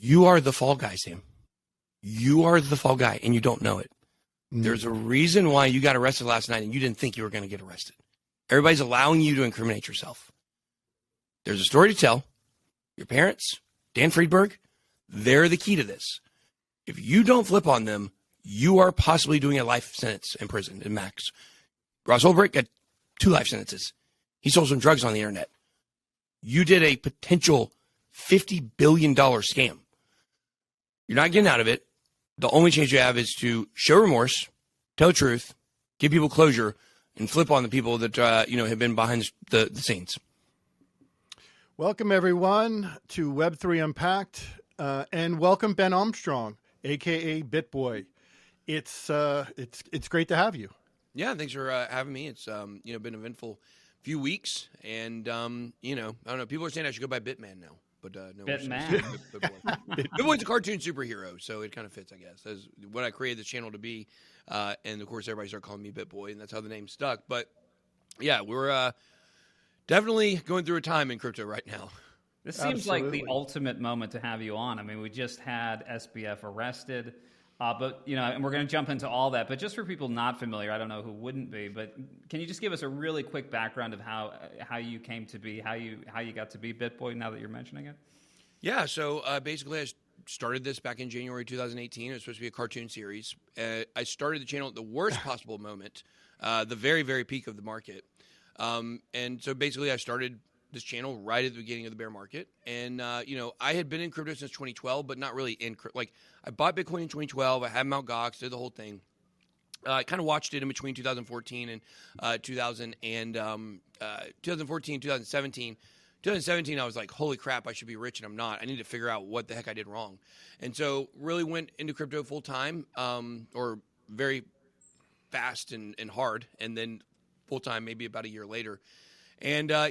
You are the fall guy, Sam. You are the fall guy, and you don't know it. There's a reason why you got arrested last night, and you didn't think you were going to get arrested. Everybody's allowing you to incriminate yourself. There's a story to tell. Your parents, Dan Friedberg, they're the key to this. If you don't flip on them, you are possibly doing a life sentence in prison in max. Ross Ulbricht got 2 life sentences. He sold some drugs on the internet. You did a potential $50 billion scam. You're not getting out of it. The only chance you have is to show remorse, tell the truth, give people closure, and flip on the people that have been behind the scenes. Welcome, everyone, to Web3 Unpacked, and welcome Ben Armstrong, a.k.a. BitBoy. It's great to have you. Yeah, thanks for having me. It's been an eventful few weeks, and I don't know. People are saying I should go by Bitman now, but no. Bitman. BitBoy's a cartoon superhero, so it kind of fits, I guess. As what I created this channel to be, and of course everybody started calling me BitBoy, and that's how the name stuck. But yeah, we're definitely going through a time in crypto right now. This seems like the ultimate moment to have you on. I mean, we just had SBF arrested, but and we're going to jump into all that. But just for people not familiar, I don't know who wouldn't be, but can you just give us a really quick background of how you came to be, how you got to be BitBoy? Now that you're mentioning it. Yeah. So basically, I started this back in January 2018. It was supposed to be a cartoon series. I started the channel at the worst possible moment, the very, very peak of the market. And so basically I started this channel right at the beginning of the bear market. And, I had been in crypto since 2012, but not really in I bought Bitcoin in 2012. I had Mt. Gox, did the whole thing. I kind of watched it in between 2014 and 2014, 2017. 2017, I was like, holy crap, I should be rich, and I'm not. I need to figure out what the heck I did wrong. And so really went into crypto full time, or very fast and hard, and then full time maybe about a year later. And, I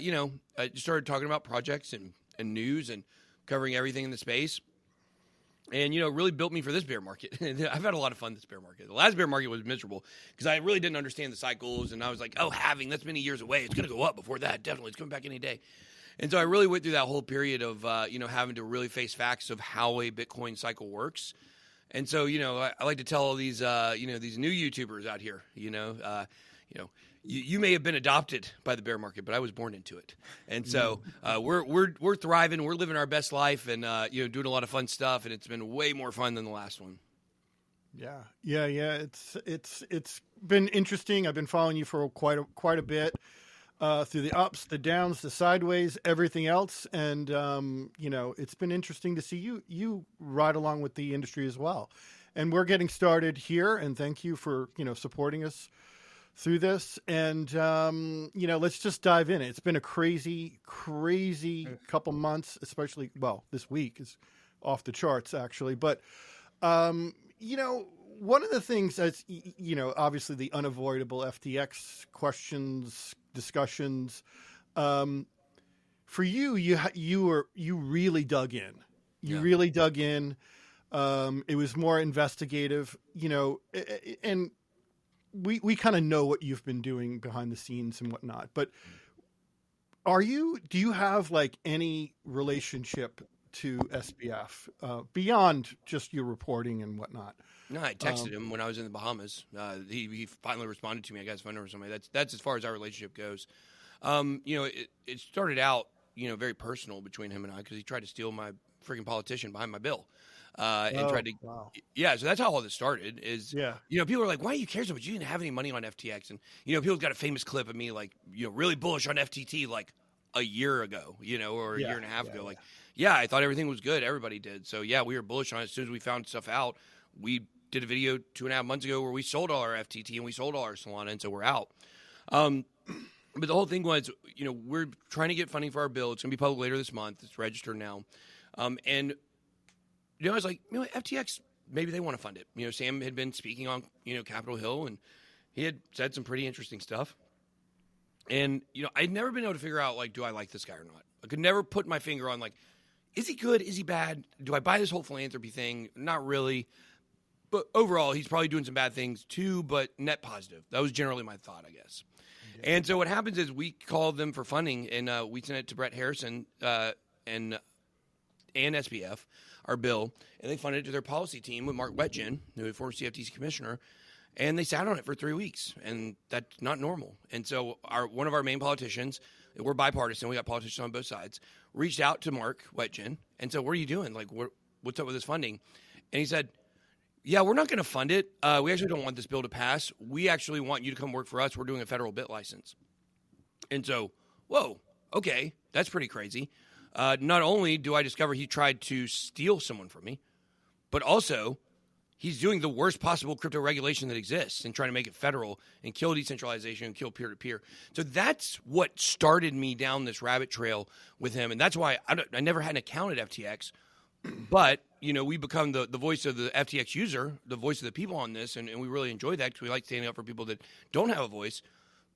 just started talking about projects and news and covering everything in the space. And, really built me for this bear market. I've had a lot of fun this bear market. The last bear market was miserable because I really didn't understand the cycles. And I was like, halving, that's many years away. It's going to go up before that. Definitely. It's coming back any day. And so I really went through that whole period of, having to really face facts of how a Bitcoin cycle works. And so, I like to tell all these, these new YouTubers out here, you may have been adopted by the bear market, but I was born into it. And so we're thriving. We're living our best life and, doing a lot of fun stuff. And it's been way more fun than the last one. Yeah. It's been interesting. I've been following you for quite a bit through the ups, the downs, the sideways, everything else. And, it's been interesting to see you ride along with the industry as well. And we're getting started here. And thank you for, supporting us through this. And, let's just dive in. It's been a crazy couple months, especially, this week is off the charts actually. But, one of the things that's, obviously the unavoidable FTX questions, discussions, for you really dug in. You really dug in. It was more investigative, and we kind of know what you've been doing behind the scenes and whatnot, but do you have like any relationship to SBF beyond just your reporting and whatnot? No, I texted him when I was in the Bahamas. He finally responded to me. I got his phone number or something. That's as far as our relationship goes. It started out, very personal between him and I because he tried to steal my freaking politician behind my bill. And tried to, so that's how all this started is, people are like, why do you care so much? You didn't have any money on FTX. And, people got a famous clip of me, like, really bullish on FTT, like a year ago, or a year and a half ago. I thought everything was good. Everybody did. So we were bullish on it. As soon as we found stuff out, we did a video 2.5 months ago where we sold all our FTT and we sold all our Solana. And so we're out. But the whole thing was, we're trying to get funding for our bill. It's going to be public later this month. It's registered now. And I was like, FTX, maybe they want to fund it. Sam had been speaking on, Capitol Hill, and he had said some pretty interesting stuff. And, I'd never been able to figure out, like, do I like this guy or not? I could never put my finger on, like, is he good? Is he bad? Do I buy this whole philanthropy thing? Not really. But overall, he's probably doing some bad things too, but net positive. That was generally my thought, I guess. Yeah. And so what happens is we call them for funding, and we send it to Brett Harrison, and and SBF our bill, and they funded it to their policy team with Mark Wetjen, who was former CFTC commissioner, and they sat on it for 3 weeks, and that's not normal. And so one of our main politicians, we're bipartisan, we got politicians on both sides, reached out to Mark Wetjen and said, what are you doing? Like, what's up with this funding? And he said, yeah, we're not going to fund it. We actually don't want this bill to pass. We actually want you to come work for us. We're doing a federal bit license. And so, whoa, okay, that's pretty crazy. Not only do I discover he tried to steal someone from me, but also he's doing the worst possible crypto regulation that exists and trying to make it federal and kill decentralization and kill peer-to-peer. So that's what started me down this rabbit trail with him. And that's why I never had an account at FTX. But, we become the voice of the FTX user, the voice of the people on this, and we really enjoy that because we like standing up for people that don't have a voice.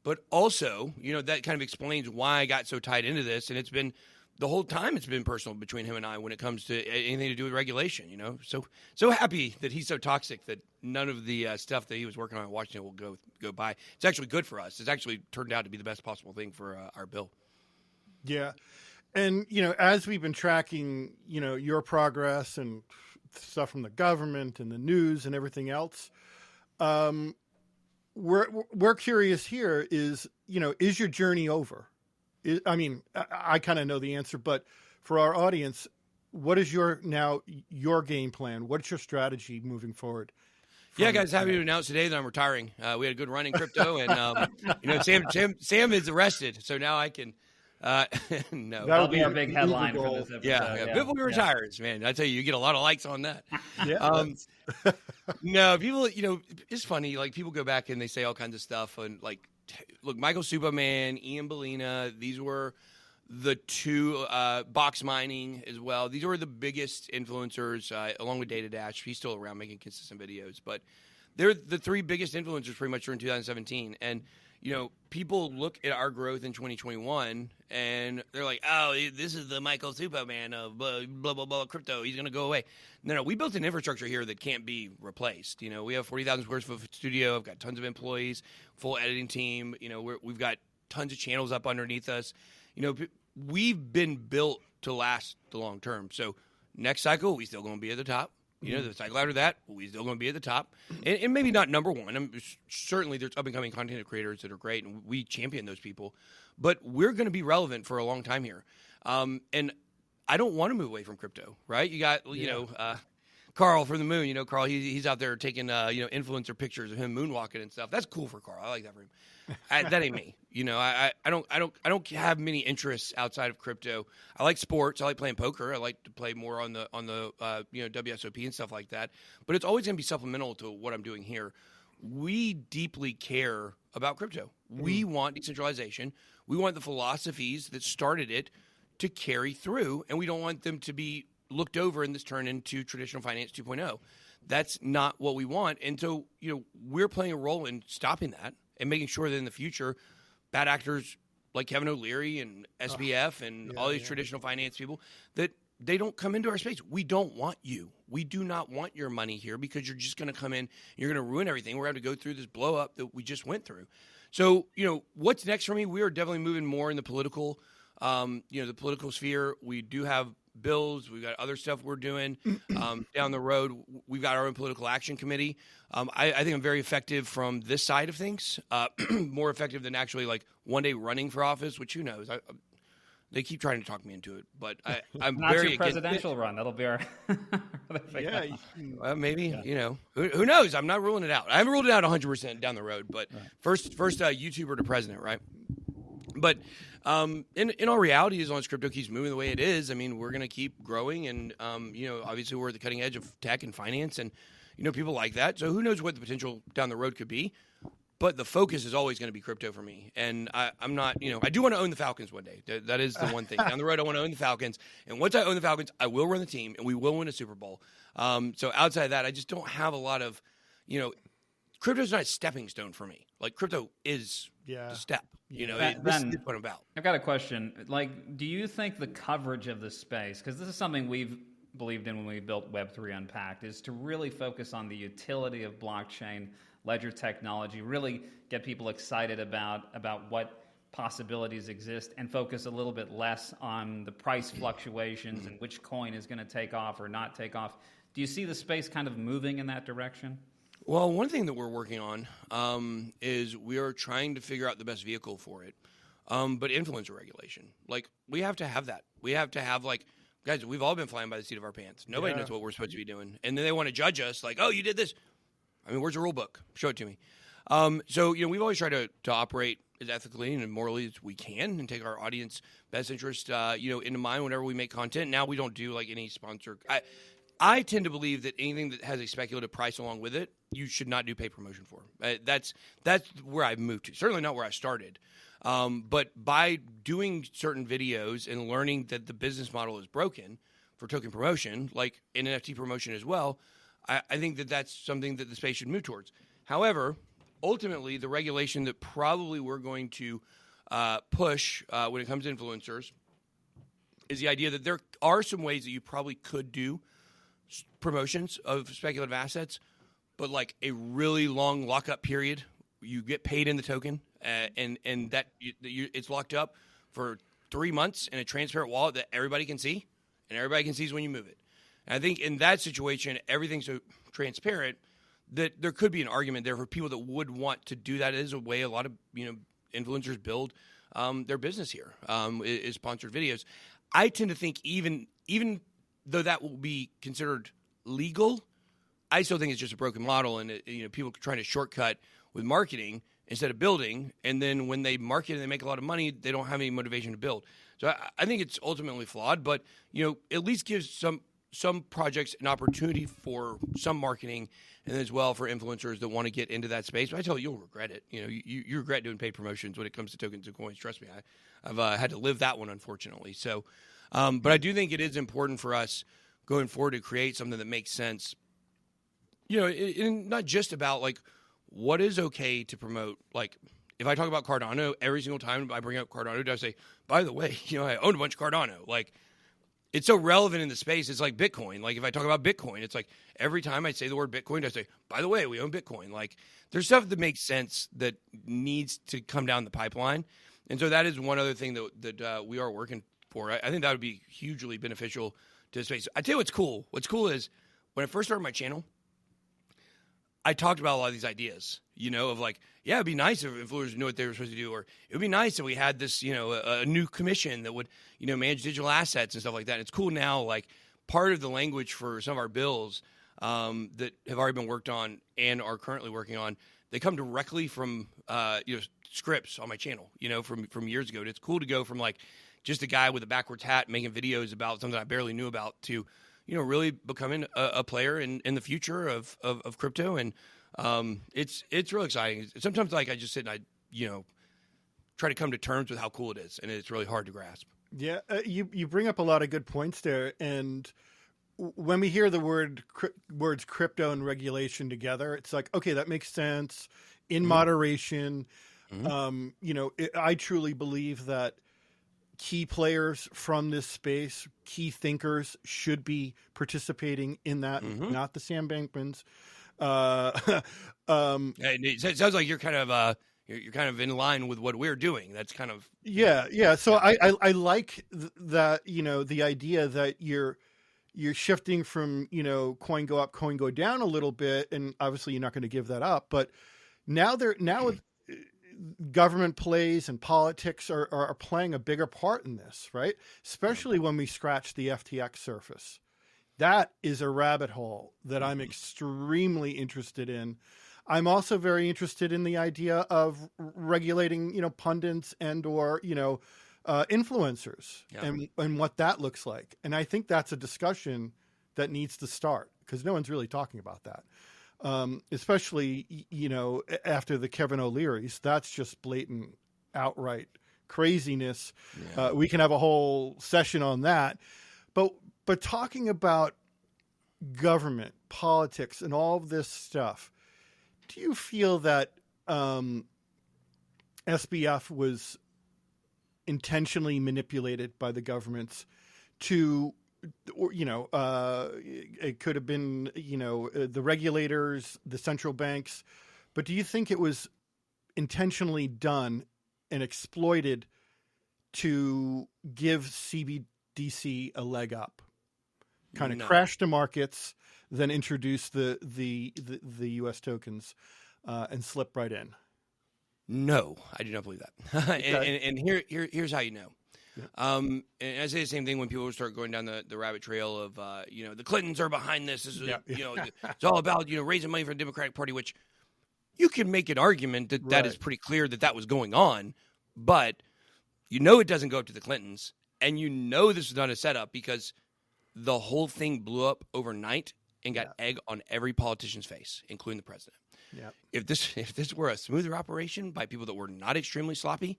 But also, that kind of explains why I got so tied into this. And it's been the whole time it's been personal between him and I when it comes to anything to do with regulation, So happy that he's so toxic that none of the stuff that he was working on in Washington will go by. It's actually good for us. It's actually turned out to be the best possible thing for our bill. Yeah. And, as we've been tracking, your progress and stuff from the government and the news and everything else, we're curious here is your journey over? I kind of know the answer, but for our audience, what is your game plan? What's your strategy moving forward? Yeah, guys, happy to announce today that I'm retiring. We had a good run in crypto, and Sam is arrested, so now I can. No, that'll be our big headline for this episode. Yeah. BitBoy retires, man. I tell you get a lot of likes on that. Yeah. No, people, it's funny. Like people go back and they say all kinds of stuff, and like, look, Michael Superman, Ian Bellina, these were the two box mining as well. These were the biggest influencers, along with Data Dash. He's still around making consistent videos, but they're the three biggest influencers pretty much during 2017. And people look at our growth in 2021 and they're like, oh, this is the Michael Superman of blah, blah, blah, crypto. He's going to go away. No, we built an infrastructure here that can't be replaced. We have 40,000 square foot studio. I've got tons of employees, full editing team. We've got tons of channels up underneath us. We've been built to last the long term. So next cycle, we still going to be at the top. The cycle after that, we're still going to be at the top. And maybe not number one. Certainly there's up-and-coming content creators that are great, and we champion those people. But we're going to be relevant for a long time here. And I don't want to move away from crypto, right? You got, Carl from the moon. Carl, he's out there taking, influencer pictures of him moonwalking and stuff. That's cool for Carl. I like that for him. That ain't me. I don't have many interests outside of crypto. I like sports. I like playing poker. I like to play more on the WSOP and stuff like that. But it's always going to be supplemental to what I'm doing here. We deeply care about crypto. We want decentralization. We want the philosophies that started it to carry through, and we don't want them to be looked over and this turn into traditional finance 2.0. That's not what we want. And so, we're playing a role in stopping that and making sure that in the future, bad actors like Kevin O'Leary and SBF and all these traditional finance people, that they don't come into our space. We don't want you. We do not want your money here because you're just going to come in, you're going to ruin everything. We're going to go through this blow up that we just went through. So, what's next for me? We are definitely moving more in the political, the political sphere. We do have bills. We've got other stuff we're doing down the road. We've got our own political action committee. I think I'm very effective from this side of things, more effective than actually like one day running for office, which who knows? They keep trying to talk me into it, but I'm not very your presidential run. That'll be our maybe who knows? I'm not ruling it out. I haven't ruled it out 100% down the road, but first YouTuber to president, right? But in all reality, as long as crypto keeps moving the way it is, we're going to keep growing, and obviously we're at the cutting edge of tech and finance, and people like that. So who knows what the potential down the road could be? But the focus is always going to be crypto for me, and I'm not. I do want to own the Falcons one day. That is the one thing down the road. I want to own the Falcons, and once I own the Falcons, I will run the team, and we will win a Super Bowl. So outside of that, I just don't have a lot of, crypto's not a stepping stone for me. Like crypto is the step. This is what I'm about. I've got a question. Like, do you think the coverage of the space, because this is something we've believed in when we built Web3 Unpacked, is to really focus on the utility of blockchain ledger technology, really get people excited about what possibilities exist and focus a little bit less on the price fluctuations and which coin is going to take off or not take off. Do you see the space kind of moving in that direction? Well, one thing that we're working on is we are trying to figure out the best vehicle for it. But influencer regulation, like we have to have that. We have to have guys, we've all been flying by the seat of our pants. Nobody knows what we're supposed to be doing. And then they want to judge us like, oh, you did this. I mean, where's the rule book? Show it to me. So, we've always tried to operate as ethically and morally as we can and take our audience best interest, into mind whenever we make content. Now we don't do any sponsor. I tend to believe that anything that has a speculative price along with it, you should not do paid promotion for. That's where I've moved to. Certainly not where I started. But by doing certain videos and learning that the business model is broken for token promotion, like in NFT promotion as well, I think that that's something that the space should move towards. However, ultimately, the regulation that probably we're going to push when it comes to influencers is the idea that there are some ways that you probably could do promotions of speculative assets, but a really long lockup period. You get paid in the token, and that it's locked up for 3 months in a transparent wallet that everybody can see, and everybody can see when you move it. And I think in that situation, everything's so transparent that there could be an argument there for people that would want to do that. It is a way a lot of influencers build their business here, is sponsored videos. I tend to think even though that will be considered legal, I still think it's just a broken model, and people trying to shortcut with marketing instead of building, and then when they market and they make a lot of money, they don't have any motivation to build. So I think it's ultimately flawed, but at least gives some projects an opportunity for some marketing, and as well for influencers that want to get into that space. But I tell you, you'll regret it. You regret doing paid promotions when it comes to tokens and coins. Trust me, I've had to live that one, unfortunately. So, but I do think it is important for us going forward to create something that makes sense. And not just about what is okay to promote. If I talk about Cardano, every single time I bring up Cardano, do I say, by the way, I own a bunch of Cardano. It's so relevant in the space. It's like Bitcoin. If I talk about Bitcoin, it's every time I say the word Bitcoin, I say, by the way, we own Bitcoin. There's stuff that makes sense that needs to come down the pipeline. And so that is one other thing that we are working for. I think that would be hugely beneficial to the space. I tell you what's cool. What's cool is when I first started my channel, I talked about a lot of these ideas, of it'd be nice if influencers knew what they were supposed to do, or it would be nice if we had this, a new commission that would, manage digital assets and stuff like that. And it's cool now, part of the language for some of our bills that have already been worked on and are currently working on, they come directly from, scripts on my channel, from years ago. And it's cool to go from just a guy with a backwards hat making videos about something I barely knew about to, really becoming a player in the future of crypto. And it's really exciting. Sometimes I just sit and I try to come to terms with how cool it is, and it's really hard to grasp. Yeah, you bring up a lot of good points there. And when we hear the words crypto and regulation together, it's okay, that makes sense in moderation. I truly believe that key players from this space, key thinkers, should be participating in that, not the Sam Bankmans. It sounds like you're kind of in line with what we're doing. That's kind of yeah. So I like that. The idea that you're shifting from coin go up, coin go down a little bit, and obviously you're not going to give that up. But now government plays and politics are playing a bigger part in this, right? Especially when we scratch the FTX surface. That is a rabbit hole that I'm extremely interested in. I'm also very interested in the idea of regulating, pundits and or, influencers and what that looks like. And I think that's a discussion that needs to start because no one's really talking about that. Especially, after the Kevin O'Leary's, that's just blatant, outright craziness. Yeah. We can have a whole session on that, but talking about government, politics, and all of this stuff, do you feel that SBF was intentionally manipulated by the governments to, it could have been, the regulators, the central banks, but do you think it was intentionally done and exploited to give CBDC a leg up. Kind of crash the markets, then introduce the U.S. tokens and slip right in. No, I do not believe that. Okay. and here's how you know. Yeah. And I say the same thing when people start going down the rabbit trail of, the Clintons are behind this. This is, it's all about, raising money for the Democratic Party, which you can make an argument that that is pretty clear that was going on. But it doesn't go up to the Clintons. And this was not a setup because the whole thing blew up overnight and got egg on every politician's face, including the president. Yeah. If this were a smoother operation by people that were not extremely sloppy,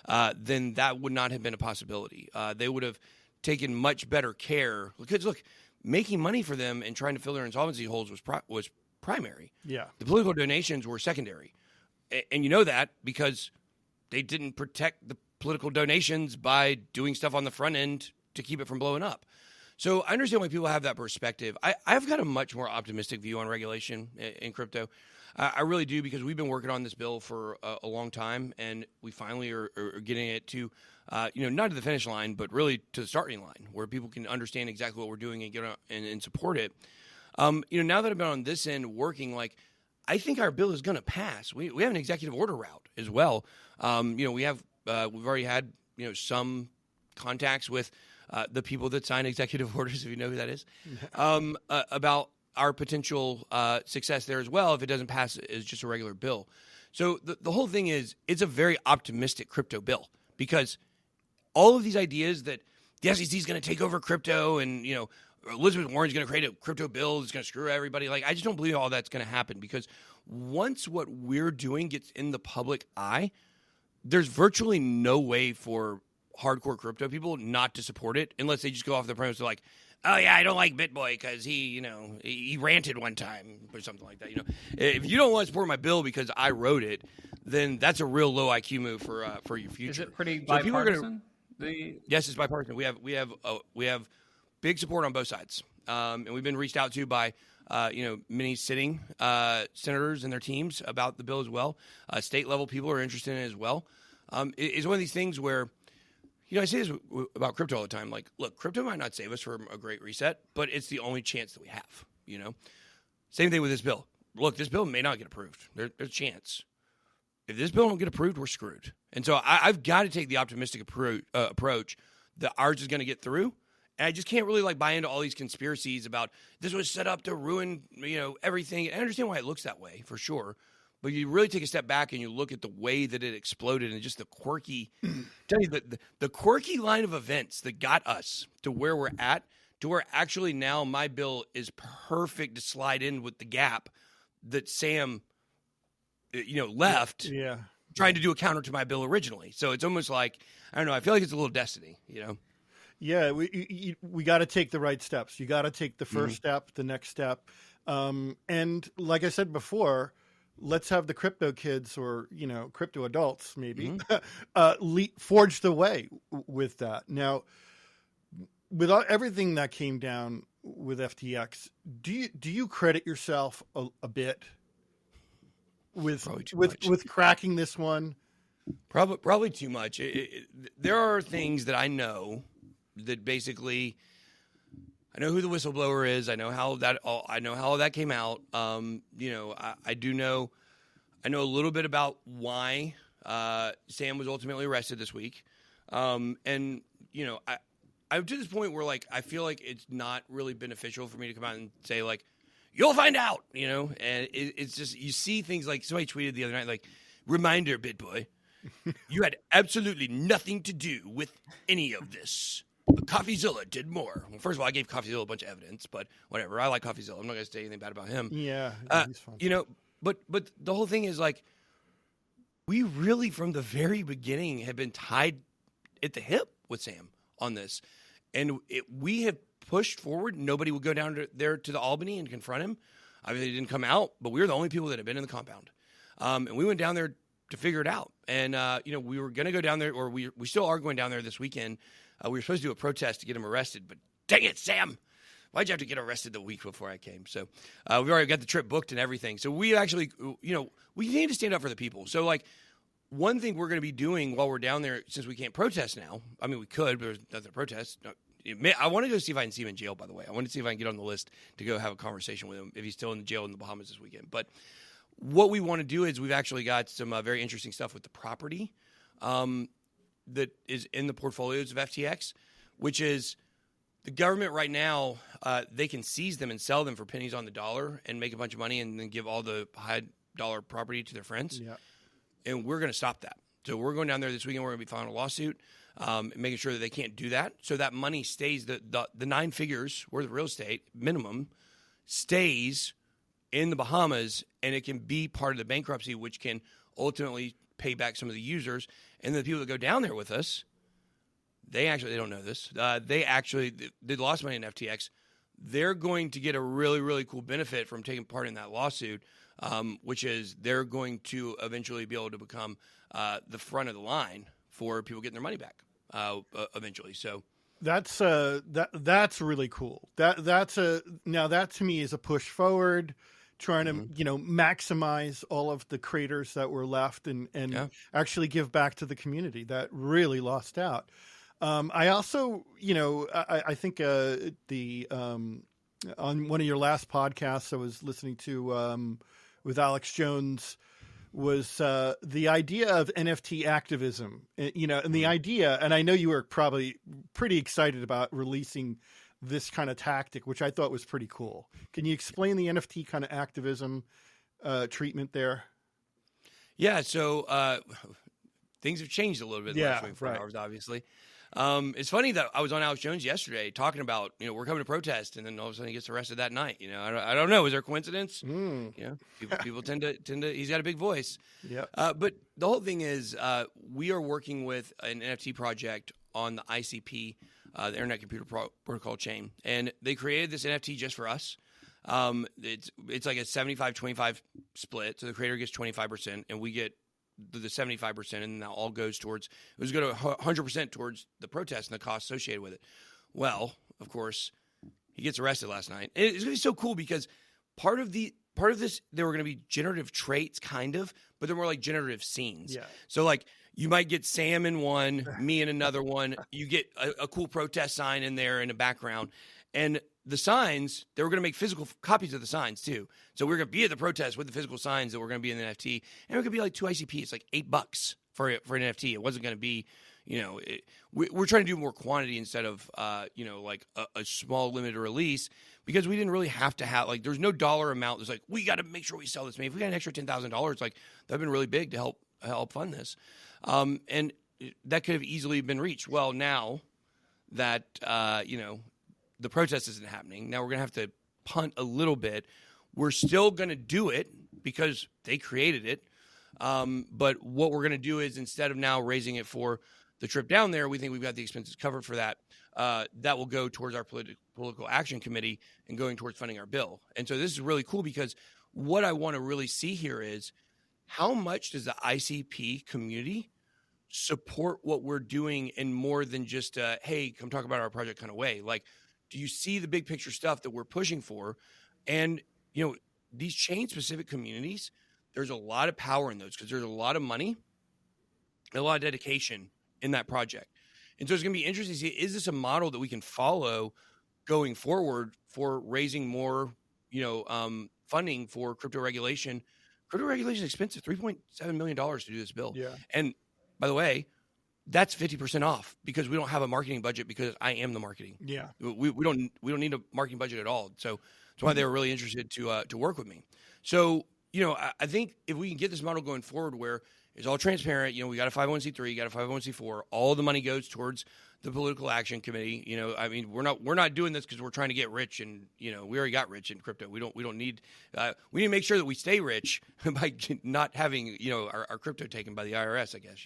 then that would not have been a possibility. They would have taken much better care. Because look, making money for them and trying to fill their insolvency holes was primary. Yeah. The political donations were secondary, and you know that because they didn't protect the political donations by doing stuff on the front end to keep it from blowing up. So I understand why people have that perspective. I've got a much more optimistic view on regulation in crypto. I really do, because we've been working on this bill for a long time, and we finally are getting it to, not to the finish line, but really to the starting line, where people can understand exactly what we're doing and get on, and support it. Now that I've been on this end working, I think our bill is going to pass. We have an executive order route as well. We've already had some contacts with the people that sign executive orders, if you know who that is, about our potential success there as well if it doesn't pass as just a regular bill. So the whole thing is, it's a very optimistic crypto bill, because all of these ideas that the SEC is going to take over crypto and, Elizabeth Warren's going to create a crypto bill that's going to screw everybody. I just don't believe all that's going to happen, because once what we're doing gets in the public eye, there's virtually no way for hardcore crypto people not to support it, unless they just go off the premise of oh yeah, I don't like BitBoy because he ranted one time or something like that. If you don't want to support my bill because I wrote it, then that's a real low IQ move for your future. Is it pretty bipartisan? Yes, it's bipartisan. We have big support on both sides, and we've been reached out to by many sitting senators and their teams about the bill as well. State level people are interested in it as well. It's one of these things where, I say this about crypto all the time. Look, crypto might not save us from a great reset, but it's the only chance that we have, Same thing with this bill. Look, this bill may not get approved. There's a chance. If this bill don't get approved, we're screwed. And so I've got to take the optimistic approach that ours is going to get through. And I just can't really buy into all these conspiracies about this was set up to ruin, everything. And I understand why it looks that way, for sure. But you really take a step back and you look at the way that it exploded and just the quirky, tell you the quirky line of events that got us to where we're at, to where actually now my bill is perfect to slide in with the gap that Sam, left, trying to do a counter to my bill originally. So it's almost like, I don't know, I feel like it's a little destiny, Yeah, we got to take the right steps. You got to take the first step, the next step. And like I said before, let's have the crypto kids, or, crypto adults maybe, forge the way with that. Now, without everything that came down with FTX, do you credit yourself a bit with cracking this one? Probably too much. There are things that I know that basically, I know who the whistleblower is. I know how that came out. I do know. I know a little bit about why Sam was ultimately arrested this week. I'm to this point where I feel like it's not really beneficial for me to come out and say you'll find out. And it's just, you see things somebody tweeted the other night reminder, BitBoy, you had absolutely nothing to do with any of this. CoffeeZilla did more. Well, first of all, I gave CoffeeZilla a bunch of evidence, but whatever. I like CoffeeZilla. I'm not going to say anything bad about him. Yeah, he's fun. But the whole thing is we really from the very beginning have been tied at the hip with Sam on this, and we have pushed forward. Nobody would go down there to the Albany and confront him. Obviously, he didn't come out, but we were the only people that have been in the compound, and we went down there to figure it out. And we were going to go down there, or we still are going down there this weekend. We were supposed to do a protest to get him arrested, but dang it, Sam. Why'd you have to get arrested the week before I came? So we've already got the trip booked and everything. So we actually, we need to stand up for the people. So one thing we're going to be doing while we're down there, since we can't protest now, I mean, we could, but there's nothing to protest. I want to go see if I can see him in jail, by the way. I want to see if I can get on the list to go have a conversation with him if he's still in the jail in the Bahamas this weekend. But what we want to do is we've actually got some very interesting stuff with the property that is in the portfolios of FTX, which is the government right now, they can seize them and sell them for pennies on the dollar and make a bunch of money and then give all the high dollar property to their friends. Yeah. And we're going to stop that. So we're going down there this weekend. We're going to be filing a lawsuit, making sure that they can't do that. So that money stays, the 9 figures worth of real estate minimum stays in the Bahamas, and it can be part of the bankruptcy, which can ultimately pay back some of the users. And the people that go down there with us, they don't know this. They lost money in FTX. They're going to get a really, really cool benefit from taking part in that lawsuit, which is they're going to eventually be able to become the front of the line for people getting their money back eventually. So that's really cool. Now that to me is a push forward, trying to maximize all of the creators that were left and actually give back to the community that really lost out. I also, I think on one of your last podcasts I was listening to with Alex Jones was the idea of NFT activism, and the idea, and I know you were probably pretty excited about releasing this kind of tactic, which I thought was pretty cool. Can you explain the NFT kind of activism treatment there? Yeah, so things have changed a little bit in the last 24 hours, obviously. It's funny that I was on Alex Jones yesterday talking about, we're coming to protest, and then all of a sudden he gets arrested that night. I don't know. Is there a coincidence? People tend to, he's got a big voice. Yeah. But the whole thing is, we are working with an NFT project on the ICP, the Internet Computer Protocol chain, and they created this NFT just for us. It's like a 75-25 split. So the creator gets 25% and we get the 75%, and that all goes towards, it was going to 100% towards the protest and the costs associated with it. Well, of course, he gets arrested last night. And it's going to be so cool because part of this, there were going to be generative traits, kind of, but they're more like generative scenes. Yeah. So like you might get Sam in one, me in another one. You get a cool protest sign in there in the background. And the signs, they were going to make physical copies of the signs too. So we're going to be at the protest with the physical signs that were going to be in the NFT. And it could be like 2 ICP. It's like $8 for an NFT. It wasn't going to be, we're trying to do more quantity instead of, like a small limited release, because we didn't really have to have, like, there's no dollar amount. There's like, we got to make sure we sell this. Maybe if we got an extra $10,000, like that'd been really big to help fund this. And that could have easily been reached. Well, now that, the protest isn't happening. Now we're going to have to punt a little bit. We're still going to do it because they created it. But what we're going to do is, instead of now raising it for the trip down there, we think we've got the expenses covered for that. That will go towards our political action committee and going towards funding our bill. And so this is really cool, because what I want to really see here is how much does the ICP community support what we're doing in more than just hey, come talk about our project kind of way. Like, do you see the big picture stuff that we're pushing for? And, these chain specific communities, there's a lot of power in those, because there's a lot of money and a lot of dedication in that project. And so it's going to be interesting to see, is this a model that we can follow going forward for raising more, funding for crypto regulation? Crypto regulation is expensive, $3.7 million to do this bill. Yeah. And by the way, that's 50% off, because we don't have a marketing budget, because I am the marketing. Yeah. We don't need a marketing budget at all. So that's why they were really interested to work with me. So, I think if we can get this model going forward where it's all transparent, we got a 501c3, you got a 501c4, all the money goes towards the political action committee. We're not doing this because we're trying to get rich, and we already got rich in crypto. We don't need. We need to make sure that we stay rich by not having our crypto taken by the IRS, I guess,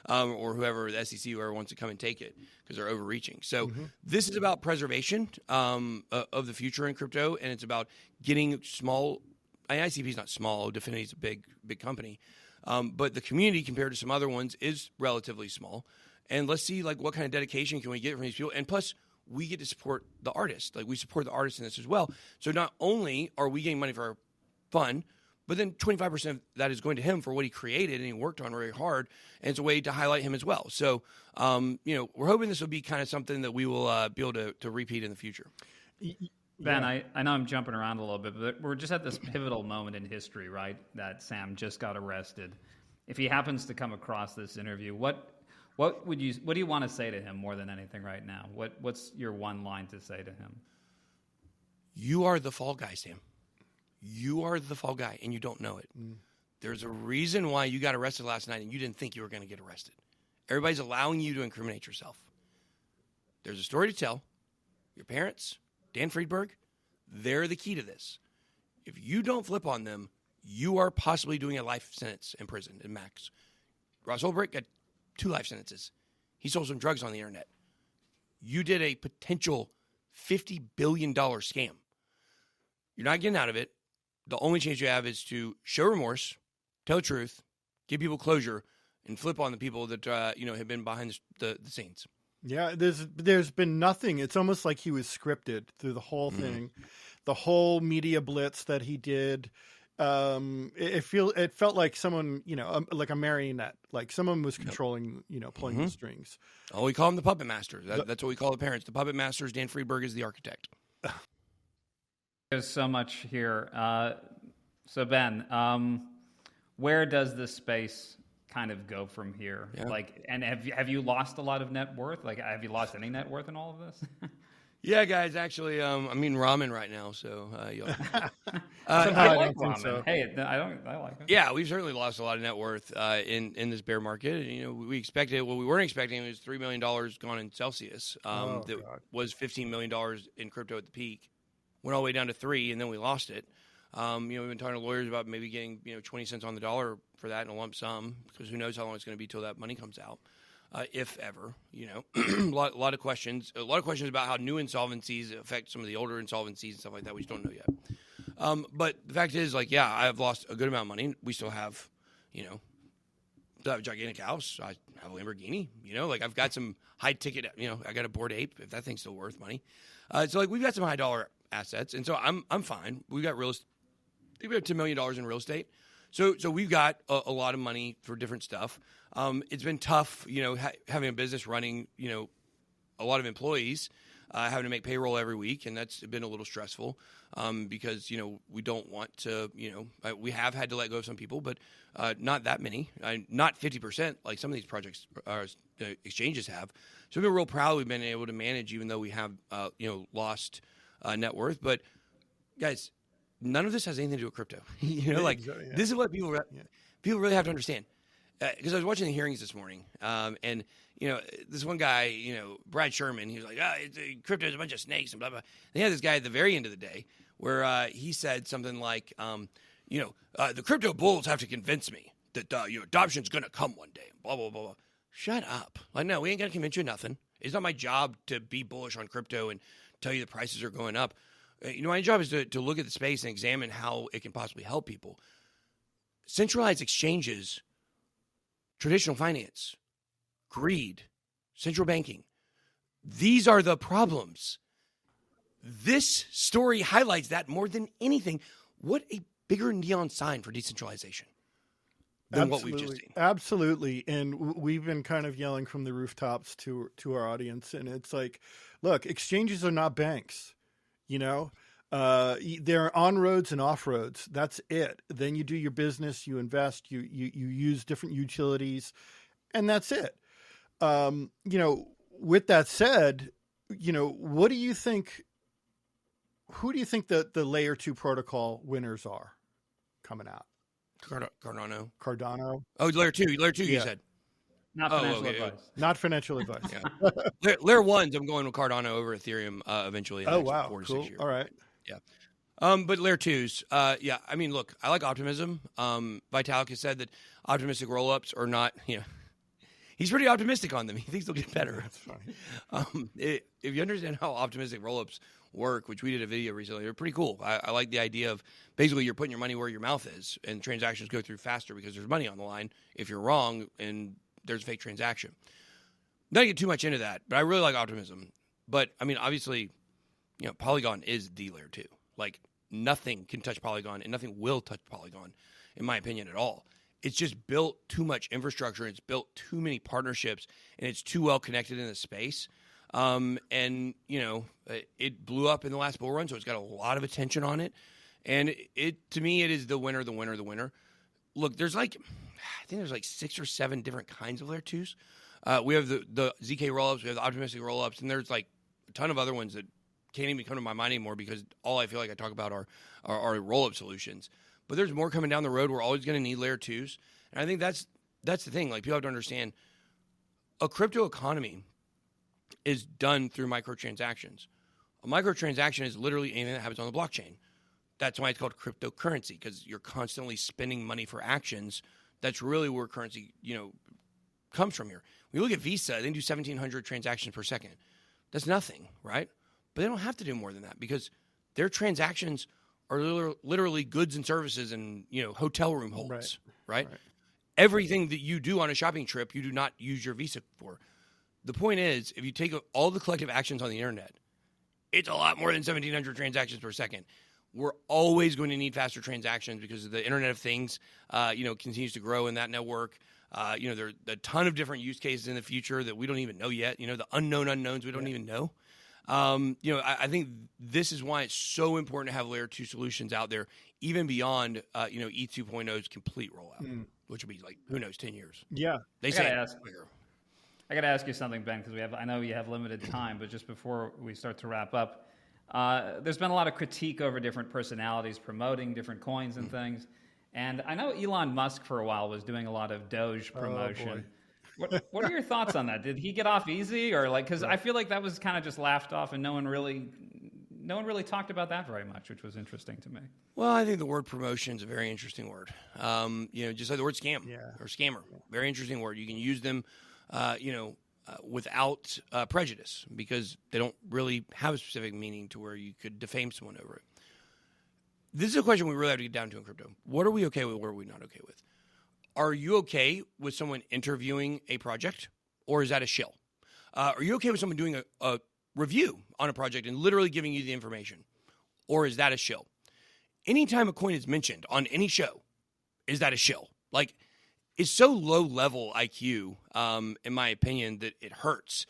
or whoever, the SEC, whoever wants to come and take it because they're overreaching. So this is about preservation of the future in crypto, and it's about getting small. ICP is not small. Definity is a big company, but the community compared to some other ones is relatively small. And let's see, like, what kind of dedication can we get from these people? And plus, we get to support the artists. Like, we support the artists in this as well. So not only are we getting money for our fun, But then 25% of that is going to him for what he created and he worked on very hard, and it's a way to highlight him as well. So, we're hoping this will be kind of something that we will be able to repeat in the future. Ben, I know I'm jumping around a little bit, but we're just at this pivotal moment in history, right? That Sam just got arrested. If he happens to come across this interview, what do you want to say to him more than anything right now? What's your one line to say to him? You are the fall guy, Sam. You are the fall guy, and you don't know it. There's a reason why you got arrested last night, and you didn't think you were going to get arrested. Everybody's allowing you to incriminate yourself. There's a story to tell. Your parents, Dan Friedberg, they're the key to this. If you don't flip on them, you are possibly doing a life sentence in prison in max. Ross Ulbricht got 2 life sentences. He sold some drugs on the internet. You did a potential $50 billion scam. You're not getting out of it. The only chance you have is to show remorse, tell the truth, give people closure, and flip on the people that have been behind the scenes. Yeah, there's been nothing. It's almost like he was scripted through the whole thing, the whole media blitz that he did. It felt like someone, like a marionette, like someone was controlling, pulling the strings. Oh, we call him the puppet master. That's what we call the parents. The puppet masters. Dan Friedberg is the architect. There's so much here. So Ben, where does this space kind of go from here? Yeah. And have you lost a lot of net worth? Have you lost any net worth in all of this? Yeah, guys. Actually, I'm eating ramen right now, so I like ramen. So. Hey, I like it. Yeah, we've certainly lost a lot of net worth in this bear market. We expected what we weren't expecting was $3 million gone in Celsius. Was $15 million in crypto at the peak. Went all the way down to 3, and then we lost it. We've been talking to lawyers about maybe getting 20 cents on the dollar for that in a lump sum, because who knows how long it's going to be till that money comes out, if ever. A lot of questions. A lot of questions about how new insolvencies affect some of the older insolvencies and stuff like that. We just don't know yet. But the fact is, I have lost a good amount of money. We still have, I have a gigantic house. I have a Lamborghini. I've got some high ticket. I got a Bored Ape, if that thing's still worth money. So we've got some high dollar assets, and so I'm fine. We got real estate. I think we have $10 million in real estate. So we've got a lot of money for different stuff. It's been tough, having a business running, a lot of employees, having to make payroll every week, and that's been a little stressful because, we don't want to, we have had to let go of some people, but not that many, not 50% like some of these projects exchanges have. So we've been real proud we've been able to manage, even though we have, lost net worth. But guys, none of this has anything to do with crypto. This is what people really have to understand. Because I was watching the hearings this morning, and this one guy, Brad Sherman, he was like, crypto is a bunch of snakes and blah blah. They had this guy at the very end of the day where he said something like, the crypto bulls have to convince me that adoption's going to come one day. Blah blah blah blah. Shut up! No, we ain't gonna convince you of nothing. It's not my job to be bullish on crypto and tell you the prices are going up. My job is to look at the space and examine how it can possibly help people. Centralized exchanges, traditional finance, greed, central banking. These are the problems. This story highlights that more than anything. What a bigger neon sign for decentralization than what we've just seen. Absolutely. And we've been kind of yelling from the rooftops to our audience. And it's like, look, exchanges are not banks. They're on roads and off roads. That's it. Then you do your business, you invest, you use different utilities, and that's it. With that said, what do you think? Who do you think the layer 2 protocol winners are coming out? Cardano. Oh, layer 2. Yeah. You said. Not financial advice. Not financial advice. Yeah. Layer 1s, I'm going with Cardano over Ethereum eventually. Oh, wow. 4 to cool. 6 years. All right. Yeah. But layer 2s, look, I like optimism. Vitalik has said that optimistic roll-ups are not, he's pretty optimistic on them. He thinks they'll get better. That's funny. If you understand how optimistic roll-ups work, which we did a video recently, they're pretty cool. I like the idea of basically you're putting your money where your mouth is, and transactions go through faster because there's money on the line. If you're wrong and there's a fake transaction. Not to get too much into that, but I really like optimism. But, obviously, Polygon is the layer 2. nothing can touch Polygon and nothing will touch Polygon, in my opinion, at all. It's just built too much infrastructure. It's built too many partnerships, and it's too well connected in the space. And, you know, it blew up in the last bull run, so it's got a lot of attention on it. And to me, it is the winner. Look, there's I think there's 6 or 7 different kinds of layer 2s. We have the ZK rollups, we have the optimistic rollups, and there's like a ton of other ones that can't even come to my mind anymore because all I feel like I talk about are rollup solutions. But there's more coming down the road. We're always going to need layer 2s. And I think that's the thing. Like, people have to understand a crypto economy is done through microtransactions. A microtransaction is literally anything that happens on the blockchain. That's why it's called cryptocurrency, because you're constantly spending money for actions. That's really where currency, you know, comes from here. When you look at Visa, they do 1,700 transactions per second. That's nothing, right? But they don't have to do more than that because their transactions are literally goods and services and, you know, hotel room holds, right? Everything that you do on a shopping trip, you do not use your Visa for. The point is, if you take all the collective actions on the internet, it's a lot more than 1,700 transactions per second. We're always going to need faster transactions because the Internet of Things, you know, continues to grow in that network. You know, there are a ton of different use cases in the future that we don't even know yet. You know, the unknown unknowns we don't even know. You know, I think this is why it's so important to have layer 2 solutions out there, even beyond, you know, ETH 2.0's complete rollout, which will be like, who knows, 10 years. Yeah. They say I got to ask you something, Ben, because I know you have limited time, but just before we start to wrap up, there's been a lot of critique over different personalities promoting different coins and things. And I know Elon Musk for a while was doing a lot of Doge promotion. What are your thoughts on that? Did he get off easy, or like, because I feel like that was kind of just laughed off and no one really talked about that very much, which was interesting to me. Well, I think the word promotion is a very interesting word. You know, just like the word scam or scammer, very interesting word. You can use them, you know, without prejudice because they don't really have a specific meaning to where you could defame someone over it. This is a question we really have to get down to in crypto. What are we okay with? What are we not okay with? Are you okay with someone interviewing a project, or is that a shill? Are you okay with someone doing a review on a project and literally giving you the information, or is that a shill? Anytime a coin is mentioned on any show, is that a shill? Like, it's so low-level IQ, in my opinion, that it hurts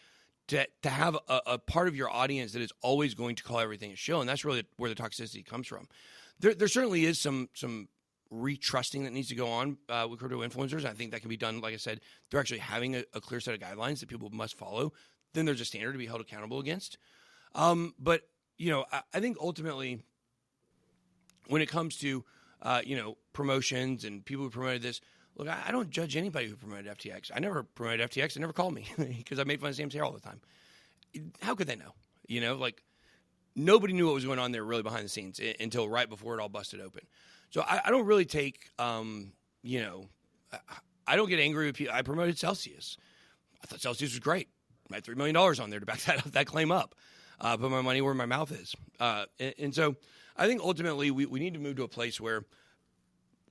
to have a part of your audience that is always going to call everything a shill, and that's really where the toxicity comes from. There certainly is some retrusting that needs to go on with crypto influencers. I think that can be done, like I said, through actually having a clear set of guidelines that people must follow. Then there's a standard to be held accountable against. But, you know, I think ultimately when it comes to, you know, promotions and people who promoted this, look, I don't judge anybody who promoted FTX. I never promoted FTX. They never called me because I made fun of Sam's hair all the time. How could they know? You know, like, nobody knew what was going on there really behind the scenes until right before it all busted open. So I don't really take, you know, I don't get angry with people. I promoted Celsius. I thought Celsius was great. I had $3 million on there to back that claim up. Put my money where my mouth is. And so I think ultimately we need to move to a place where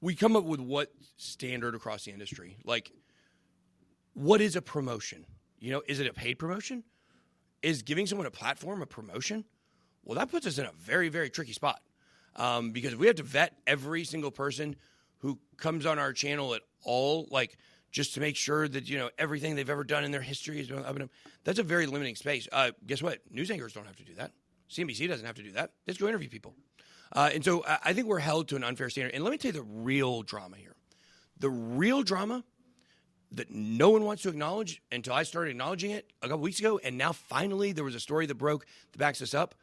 we come up with what standard across the industry. Like, what is a promotion? You know, is it a paid promotion? Is giving someone a platform a promotion? Well, that puts us in a very, very tricky spot because we have to vet every single person who comes on our channel at all, like, just to make sure that, you know, everything they've ever done in their history is up and up. That's a very limiting space. Guess what? News anchors don't have to do that. CNBC doesn't have to do that. They just go interview people. And so I think we're held to an unfair standard. And let me tell you the real drama here. The real drama that no one wants to acknowledge until I started acknowledging it a couple weeks ago, and now finally there was a story that broke that backs us up.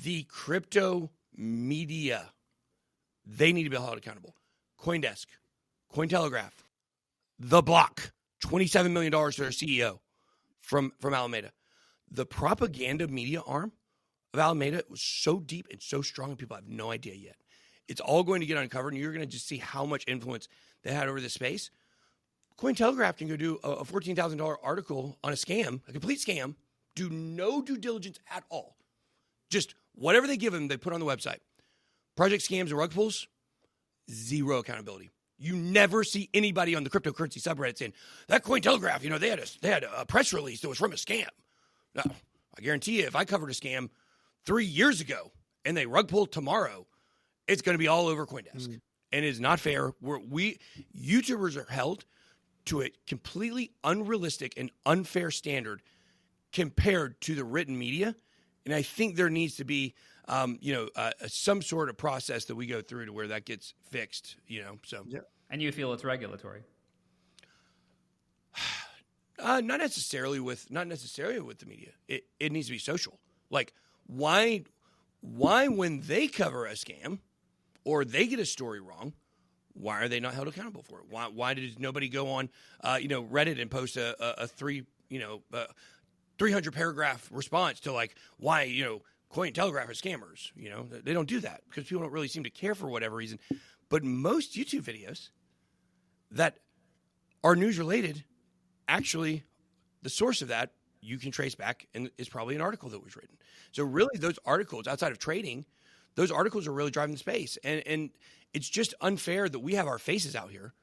The crypto media, they need to be held accountable. CoinDesk, Cointelegraph, The Block, $27 million to their CEO from Alameda. The propaganda media arm of Alameda was so deep and so strong, and people have no idea yet. It's all going to get uncovered, and you're going to just see how much influence they had over this space. Cointelegraph can go do a $14,000 article on a scam, a complete scam, do no due diligence at all. Just whatever they give them, they put on the website. Project scams and rug pulls, zero accountability. You never see anybody on the cryptocurrency subreddit saying, that Cointelegraph, you know, they had a press release that was from a scam. No, I guarantee you, if I covered a scam 3 years ago and they rug pull tomorrow, it's going to be all over CoinDesk. And it's not fair. YouTubers are held to a completely unrealistic and unfair standard compared to the written media. And I think there needs to be, some sort of process that we go through to where that gets fixed, so. Yeah. And you feel it's regulatory? Not necessarily with the media. It needs to be social. Like, why when they cover a scam or they get a story wrong, why are they not held accountable for it? Why did nobody go on, Reddit and post a 300 paragraph response to like why Cointelegraph are scammers? They don't do that because people don't really seem to care for whatever reason. But most YouTube videos that are news related, actually, the source of that you can trace back and is probably an article that was written. So really, those articles outside of trading, those articles are really driving the space, and it's just unfair that we have our faces out here,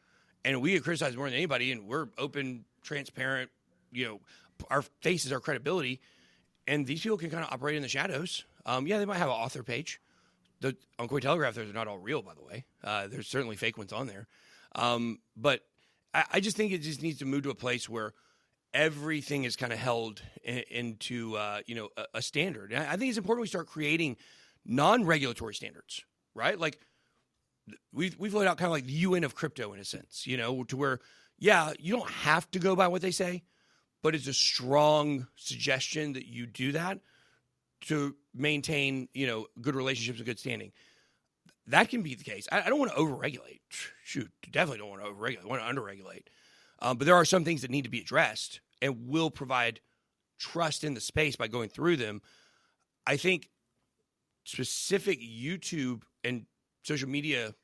and we get criticized more than anybody, and we're open, transparent. Our faces, our credibility, and these people can kind of operate in the shadows. They might have an author page. On Cointelegraph, those are not all real, by the way. There's certainly fake ones on there. But I just think it just needs to move to a place where everything is kind of held into a standard. And I think it's important we start creating non-regulatory standards, right? Like we've laid out kind of like the UN of crypto in a sense, to where, you don't have to go by what they say, but it's a strong suggestion that you do that to maintain, good relationships and good standing. That can be the case. I don't want to overregulate. Shoot, definitely don't want to overregulate. I want to underregulate. But there are some things that need to be addressed and will provide trust in the space by going through them. I think specific YouTube and social media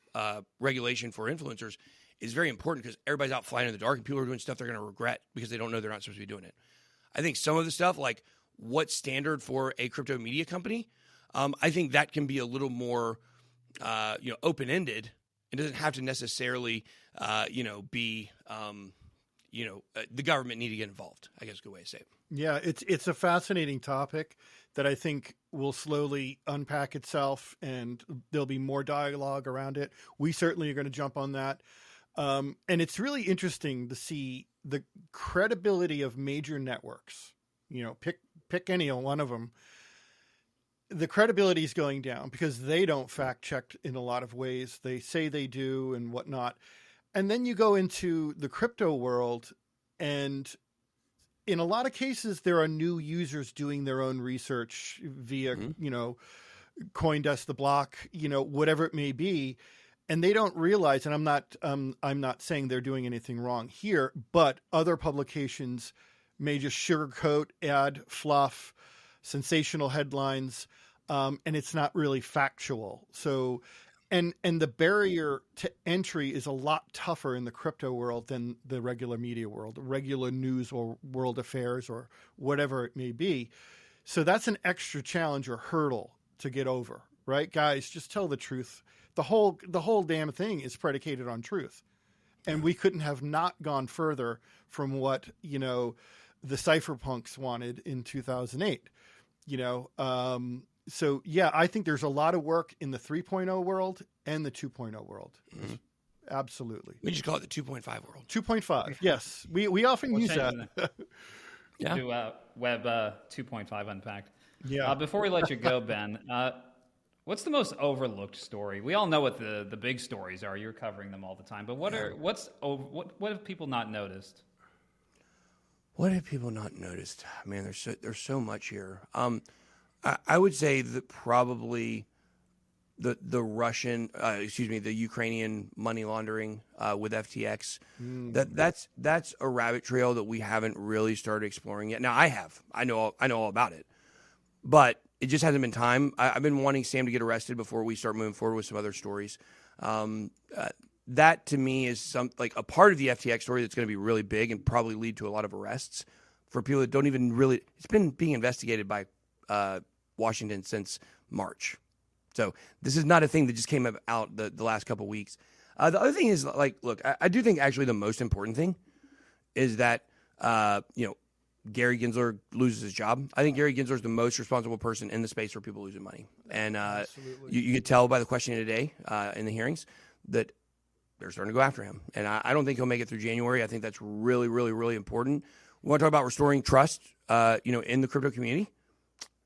regulation for influencers is very important because everybody's out flying in the dark and people are doing stuff they're going to regret because they don't know they're not supposed to be doing it. I think some of the stuff, like what standard for a crypto media company, I think that can be a little more, open-ended. It doesn't have to necessarily, be, the government need to get involved, I guess is a good way to say it. Yeah, it's a fascinating topic that I think will slowly unpack itself, and there'll be more dialogue around it. We certainly are going to jump on that. And it's really interesting to see the credibility of major networks. Pick any one of them. The credibility is going down because they don't fact check in a lot of ways. They say they do and whatnot. And then you go into the crypto world, and in a lot of cases, there are new users doing their own research via, CoinDesk, the block, whatever it may be. And they don't realize, and I'm not saying they're doing anything wrong here, but other publications may just sugarcoat, add fluff, sensational headlines, and it's not really factual. So, and the barrier to entry is a lot tougher in the crypto world than the regular media world, regular news or world affairs or whatever it may be. So that's an extra challenge or hurdle to get over, right? Guys, just tell the truth. The whole damn thing is predicated on truth. And we couldn't have not gone further from what, the cypherpunks wanted in 2008, So yeah, I think there's a lot of work in the 3.0 world and the 2.0 world. Mm-hmm. Absolutely. We just call it the 2.5 world. 2.5. Yes. We often use that. Yeah. To Web 2.5 Unpacked. Yeah. Before we let you go, Ben, what's the most overlooked story? We all know what the big stories are. You're covering them all the time. But what have people not noticed? What have people not noticed? Man, there's so much here. I would say that probably the Ukrainian money laundering with FTX. That's a rabbit trail that we haven't really started exploring yet. Now I know all about it, but it just hasn't been time. I've been wanting Sam to get arrested before we start moving forward with some other stories. That to me is a part of the FTX story that's going to be really big and probably lead to a lot of arrests for people that don't even really. It's been being investigated by Washington since March, so this is not a thing that just came out the last couple of weeks. The other thing is look, I do think actually the most important thing is that Gary Gensler loses his job. I think Gary Gensler is the most responsible person in the space for people losing money. And you could tell by the question today in the hearings that they're starting to go after him. And I don't think he'll make it through January. I think that's really, really, really important. We want to talk about restoring trust, in the crypto community.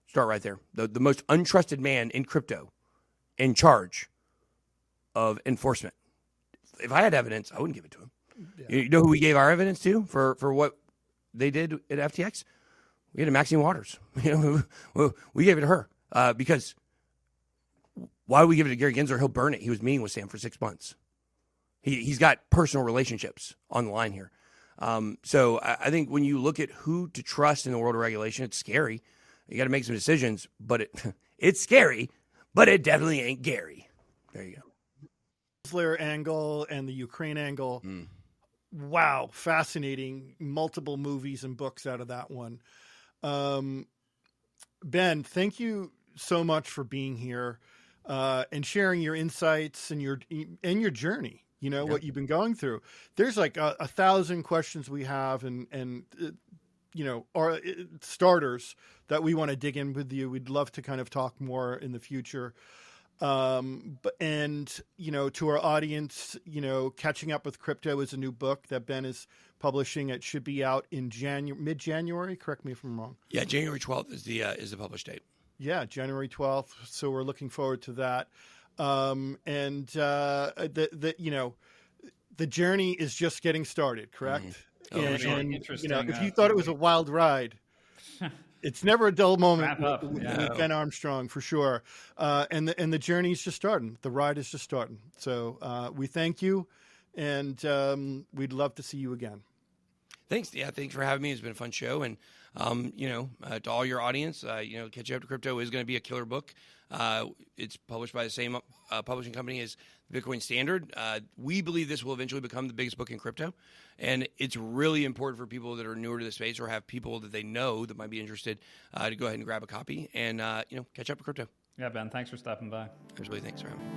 Start right there. The most untrusted man in crypto in charge of enforcement. If I had evidence, I wouldn't give it to him. Yeah. You know who we gave our evidence to for what they did at FTX? We had a Maxine Waters. We gave it to her because why would we give it to Gary Gensler? He'll burn it. He was meeting with Sam for 6 months. He's got personal relationships on the line here. So I think when you look at who to trust in the world of regulation, it's scary. You got to make some decisions, but it's scary, but it definitely ain't Gary. There you go. Gensler angle and the Ukraine angle. Wow, fascinating. Multiple movies and books out of that one. Ben, thank you so much for being here and sharing your insights and your journey. What you've been going through. There's like 1,000 questions we have and our starters that we want to dig in with you. We'd love to kind of talk more in the future. To our audience, Catching Up with Crypto is a new book that Ben is publishing. It should be out in mid-January. Correct me if I'm wrong. Yeah, January 12th is the published date. Yeah, January 12th. So we're looking forward to that. The journey is just getting started, correct? If you thought it was a wild ride, it's never a dull moment with Ben Armstrong for sure. And the journey is just starting. The ride is just starting. So we thank you, and we'd love to see you again. Thanks. Yeah, thanks for having me. It's been a fun show. And, to all your audience, Catching Up to Crypto is going to be a killer book. It's published by the same publishing company as the Bitcoin Standard. We believe this will eventually become the biggest book in crypto. And it's really important for people that are newer to the space or have people that they know that might be interested to go ahead and grab a copy and, catch up to crypto. Yeah, Ben, thanks for stopping by. Absolutely. Thanks for having me.